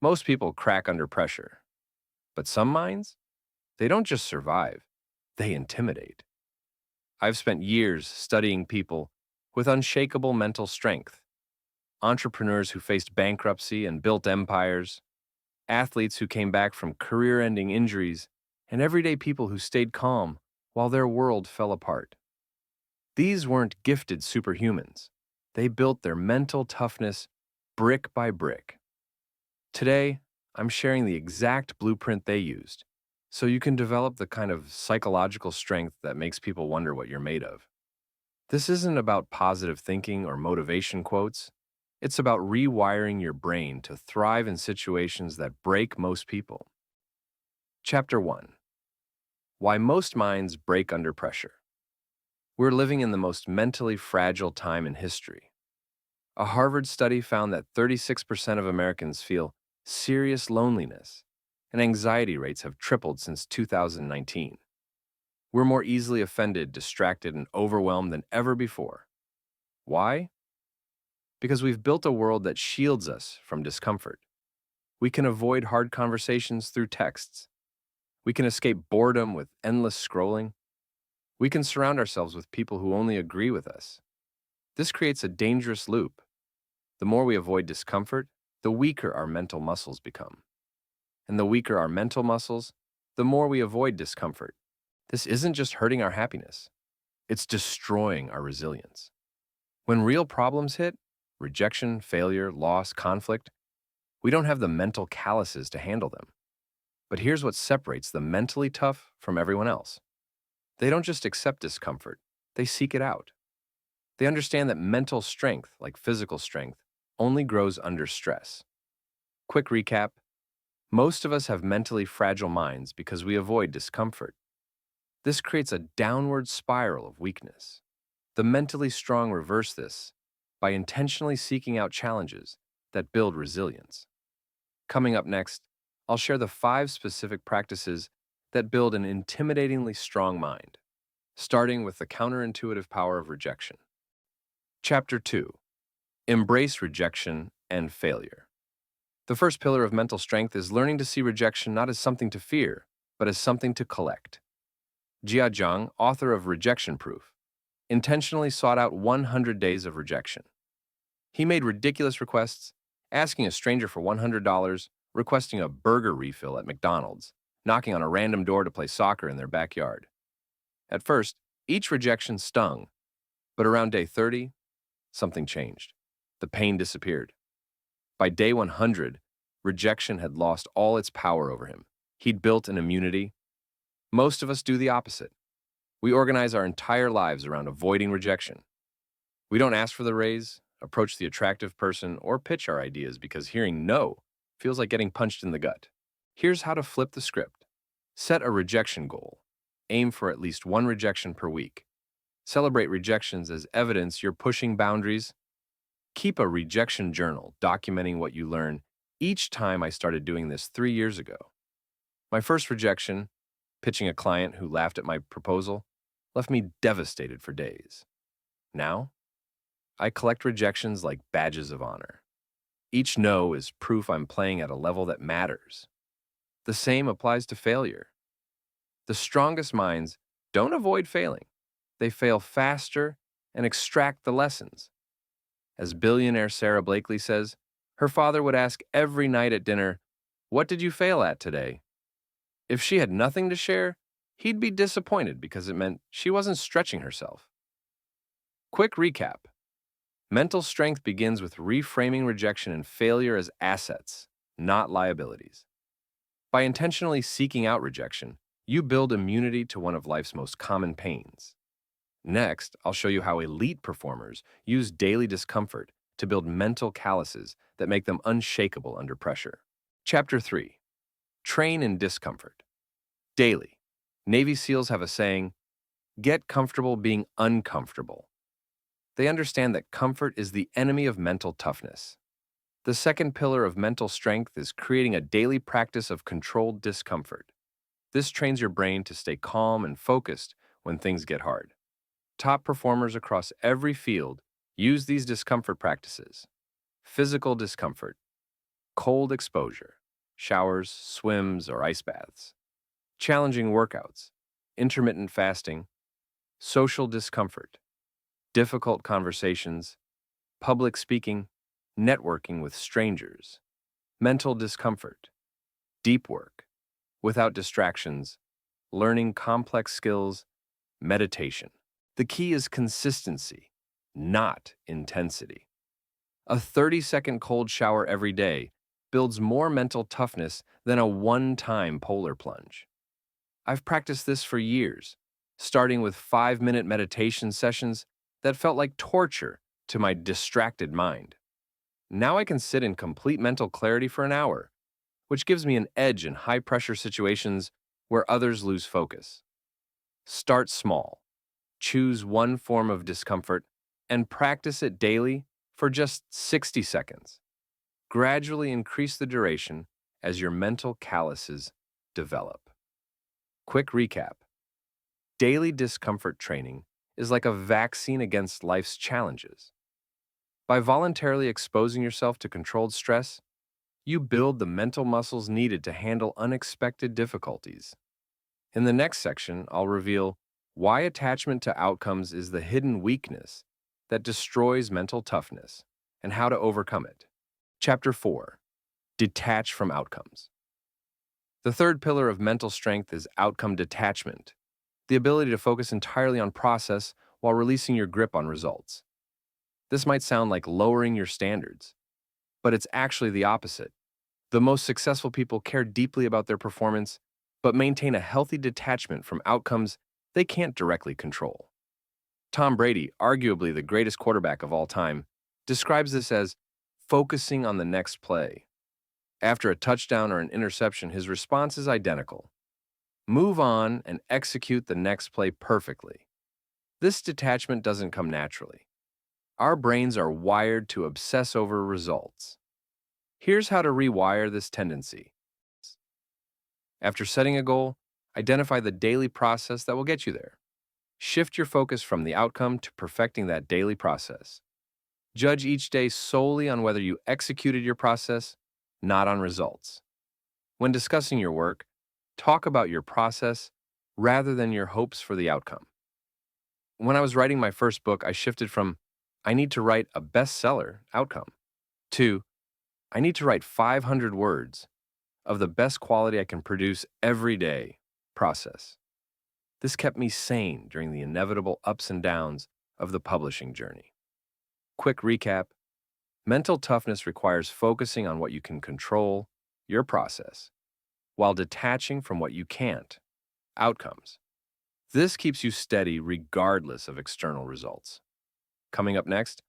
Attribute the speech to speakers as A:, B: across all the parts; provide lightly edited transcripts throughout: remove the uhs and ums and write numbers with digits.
A: Most people crack under pressure, but some minds, they don't just survive, they intimidate. I've spent years studying people with unshakable mental strength, entrepreneurs who faced bankruptcy and built empires, athletes who came back from career ending injuries, and everyday people who stayed calm while their world fell apart. These weren't gifted superhumans. They built their mental toughness brick by brick. Today, I'm sharing the exact blueprint they used, so you can develop the kind of psychological strength that makes people wonder what you're made of. This isn't about positive thinking or motivation quotes. It's about rewiring your brain to thrive in situations that break most people. Chapter 1: Why Most Minds Break Under Pressure. We're living in the most mentally fragile time in history. A Harvard study found that 36% of Americans feel serious loneliness, and anxiety rates have tripled since 2019. We're more easily offended, distracted, and overwhelmed than ever before. Why? Because we've built a world that shields us from discomfort. We can avoid hard conversations through texts. We can escape boredom with endless scrolling. We can surround ourselves with people who only agree with us. This creates a dangerous loop. The more we avoid discomfort, the weaker our mental muscles become. And the weaker our mental muscles, the more we avoid discomfort. This isn't just hurting our happiness, it's destroying our resilience. When real problems hit, rejection, failure, loss, conflict, we don't have the mental calluses to handle them. But here's what separates the mentally tough from everyone else. They don't just accept discomfort, they seek it out. They understand that mental strength, like physical strength, only grows under stress. Quick recap: most of us have mentally fragile minds because we avoid discomfort. This creates a downward spiral of weakness. The mentally strong reverse this by intentionally seeking out challenges that build resilience. Coming up next, I'll share the 5 specific practices that build an intimidatingly strong mind, starting with the counterintuitive power of rejection. Chapter 2: Embrace Rejection and Failure. The first pillar of mental strength is learning to see rejection not as something to fear, but as something to collect. Jia Zhang, author of Rejection Proof, intentionally sought out 100 days of rejection. He made ridiculous requests, asking a stranger for $100, requesting a burger refill at McDonald's, knocking on a random door to play soccer in their backyard. At first, each rejection stung, but around day 30, something changed. The pain disappeared. By day 100, rejection had lost all its power over him. He'd built an immunity. Most of us do the opposite. We organize our entire lives around avoiding rejection. We don't ask for the raise, approach the attractive person, or pitch our ideas because hearing no feels like getting punched in the gut. Here's how to flip the script. Set a rejection goal. Aim for at least 1 rejection per week. Celebrate rejections as evidence you're pushing boundaries. Keep a rejection journal documenting what you learn. Each time I started doing this 3 years ago. My first rejection, pitching a client who laughed at my proposal, left me devastated for days. Now, I collect rejections like badges of honor. Each no is proof I'm playing at a level that matters. The same applies to failure. The strongest minds don't avoid failing. They fail faster and extract the lessons. As billionaire Sarah Blakely says, her father would ask every night at dinner, "What did you fail at today?" If she had nothing to share, he'd be disappointed because it meant she wasn't stretching herself. Quick recap. Mental strength begins with reframing rejection and failure as assets, not liabilities. By intentionally seeking out rejection, you build immunity to one of life's most common pains. Next, I'll show you how elite performers use daily discomfort to build mental calluses that make them unshakable under pressure. Chapter 3: Train in Discomfort. Daily. Navy SEALs have a saying, "Get comfortable being uncomfortable." They understand that comfort is the enemy of mental toughness. The second pillar of mental strength is creating a daily practice of controlled discomfort. This trains your brain to stay calm and focused when things get hard. Top performers across every field use these discomfort practices. Physical discomfort. Cold exposure, showers, swims, or ice baths. Challenging workouts, intermittent fasting, social discomfort, difficult conversations, public speaking, networking with strangers, mental discomfort, deep work, without distractions, learning complex skills, meditation. The key is consistency, not intensity. A 30-second cold shower every day builds more mental toughness than a one-time polar plunge. I've practiced this for years, starting with 5-minute meditation sessions that felt like torture to my distracted mind. Now I can sit in complete mental clarity for an hour, which gives me an edge in high-pressure situations where others lose focus. Start small. Choose one form of discomfort and practice it daily for just 60 seconds. Gradually increase the duration as your mental calluses develop. Quick recap. Daily discomfort training is like a vaccine against life's challenges. By voluntarily exposing yourself to controlled stress, you build the mental muscles needed to handle unexpected difficulties. In the next section, I'll reveal why attachment to outcomes is the hidden weakness that destroys mental toughness and how to overcome it. Chapter 4. Detach from outcomes. The third pillar of mental strength is outcome detachment, the ability to focus entirely on process while releasing your grip on results. This might sound like lowering your standards, but it's actually the opposite. The most successful people care deeply about their performance, but maintain a healthy detachment from outcomes they can't directly control. Tom Brady, arguably the greatest quarterback of all time, describes this as focusing on the next play. After a touchdown or an interception, his response is identical. Move on and execute the next play perfectly. This detachment doesn't come naturally. Our brains are wired to obsess over results. Here's how to rewire this tendency. After setting a goal, identify the daily process that will get you there. Shift your focus from the outcome to perfecting that daily process. Judge each day solely on whether you executed your process, not on results. When discussing your work, talk about your process rather than your hopes for the outcome. When I was writing my first book, I shifted from, I need to write a bestseller outcome, to, I need to write 500 words of the best quality I can produce every day process. This kept me sane during the inevitable ups and downs of the publishing journey. Quick recap. Mental toughness requires focusing on what you can control, your process, while detaching from what you can't, outcomes. This keeps you steady regardless of external results. Coming up next,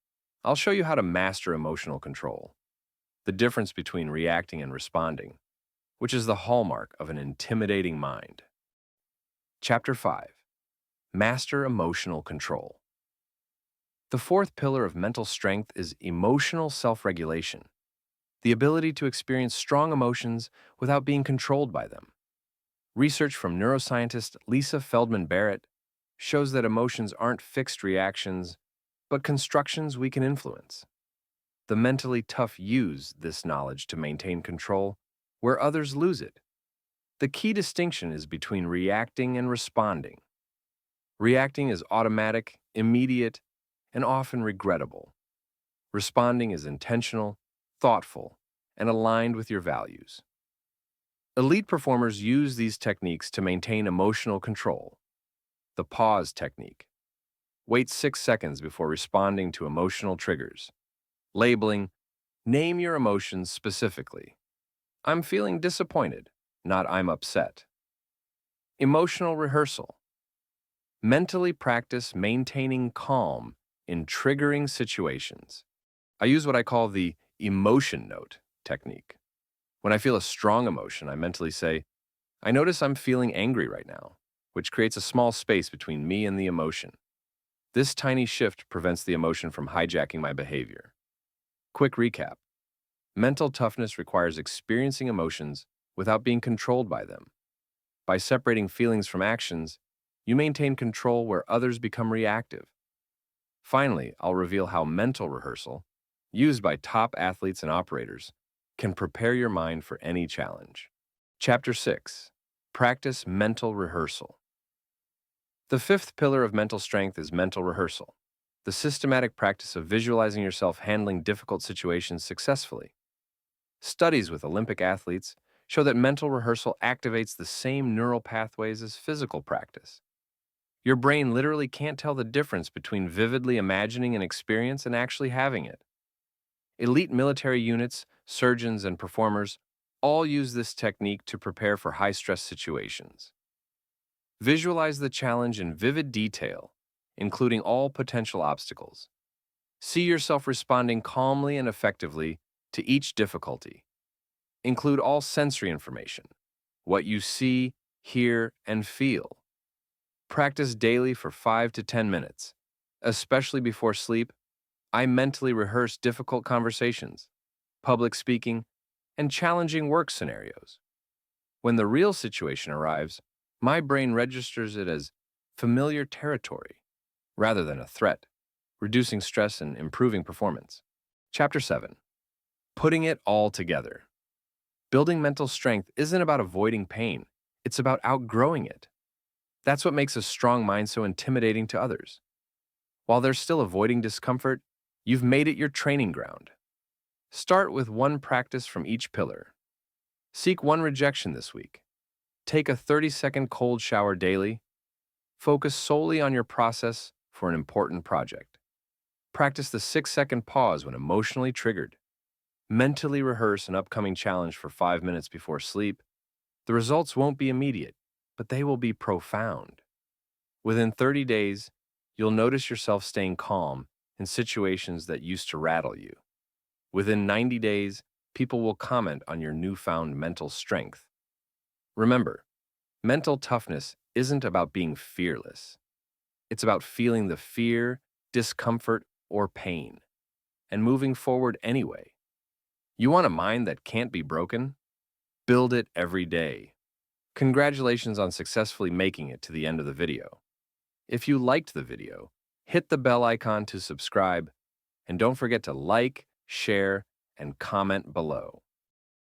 A: I'll show you how to master emotional control, the difference between reacting and responding, which is the hallmark of an intimidating mind. Chapter 5. Master emotional control. The fourth pillar of mental strength is emotional self-regulation, the ability to experience strong emotions without being controlled by them. Research from neuroscientist Lisa Feldman Barrett shows that emotions aren't fixed reactions, but constructions we can influence. The mentally tough use this knowledge to maintain control where others lose it. The key distinction is between reacting and responding. Reacting is automatic, immediate, and often regrettable. Responding is intentional, thoughtful, and aligned with your values. Elite performers use these techniques to maintain emotional control. The pause technique. Wait 6 seconds before responding to emotional triggers. Labeling, name your emotions specifically. I'm feeling disappointed, not I'm upset. Emotional rehearsal. Mentally practice maintaining calm in triggering situations. I use what I call the emotion note technique. When I feel a strong emotion, I mentally say, I notice I'm feeling angry right now, which creates a small space between me and the emotion. This tiny shift prevents the emotion from hijacking my behavior. Quick recap. Mental toughness requires experiencing emotions without being controlled by them. By separating feelings from actions, you maintain control where others become reactive. Finally, I'll reveal how mental rehearsal, used by top athletes and operators, can prepare your mind for any challenge. Chapter 6. Practice mental rehearsal. The fifth pillar of mental strength is mental rehearsal, the systematic practice of visualizing yourself handling difficult situations successfully. Studies with Olympic athletes show that mental rehearsal activates the same neural pathways as physical practice. Your brain literally can't tell the difference between vividly imagining an experience and actually having it. Elite military units, surgeons, and performers all use this technique to prepare for high-stress situations. Visualize the challenge in vivid detail, including all potential obstacles. See yourself responding calmly and effectively to each difficulty. Include all sensory information, what you see, hear, and feel. Practice daily for 5 to 10 minutes. Especially before sleep, I mentally rehearse difficult conversations, public speaking, and challenging work scenarios. When the real situation arrives, my brain registers it as familiar territory rather than a threat, reducing stress and improving performance. Chapter 7. Putting it all together. Building mental strength isn't about avoiding pain, it's about outgrowing it. That's what makes a strong mind so intimidating to others. While they're still avoiding discomfort, you've made it your training ground. Start with one practice from each pillar. Seek one rejection this week. Take a 30-second cold shower daily. Focus solely on your process for an important project. Practice the 6-second pause when emotionally triggered. Mentally rehearse an upcoming challenge for 5 minutes before sleep. The results won't be immediate, but they will be profound. Within 30 days, you'll notice yourself staying calm in situations that used to rattle you. Within 90 days, people will comment on your newfound mental strength. Remember, mental toughness isn't about being fearless. It's about feeling the fear, discomfort, or pain, and moving forward anyway. You want a mind that can't be broken? Build it every day. Congratulations on successfully making it to the end of the video. If you liked the video, hit the bell icon to subscribe, and don't forget to like, share, and comment below.